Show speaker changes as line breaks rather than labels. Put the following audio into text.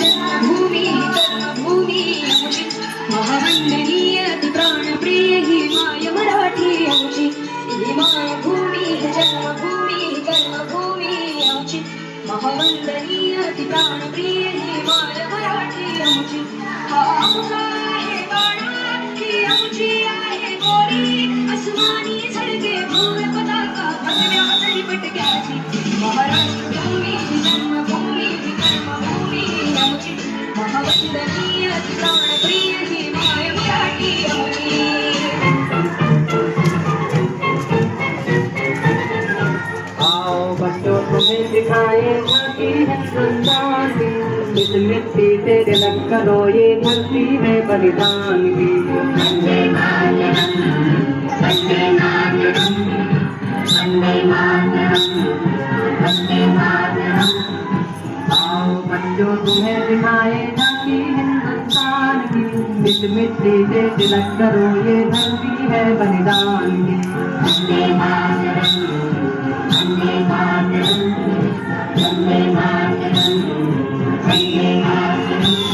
जन्मभूमी कर्मभूमी आमची महावंदनीय ती प्राणप्रिय ही माय मराठी आमची ही मायभूमी जन्मभूमी कर्मभूमी आमची महावंदनीय ती प्राणप्रिय ही माय मराठी आमची हा आमचा आहे बाळा ही आमची आहे गोरी अस्मानी झळके भोर पताका भगव्या तरी पटक्याची महाराष्ट्र भूमी जन्मभूमी कर्मभूमी आमची महावंदनीय ती प्राणप्रिय ही माय मराठी आमची
आओ बच्चों तुम्हें सिखाए झांकी हिंदुस्तान की इस मिट्टी से तिलक करो ये धरती है बलिदान की
वंदे मातरम वंदे मातरम वंदे मातरम वंदे मातरम
आओ बच्चों तुम्हें सिखाए झांकी हिंदुस्तान की इस मिट्टी से तिलक करो ये धरती है बलिदान की
वंदे मातरम वंदे मातरम वंदे मातरम वंदे मातरम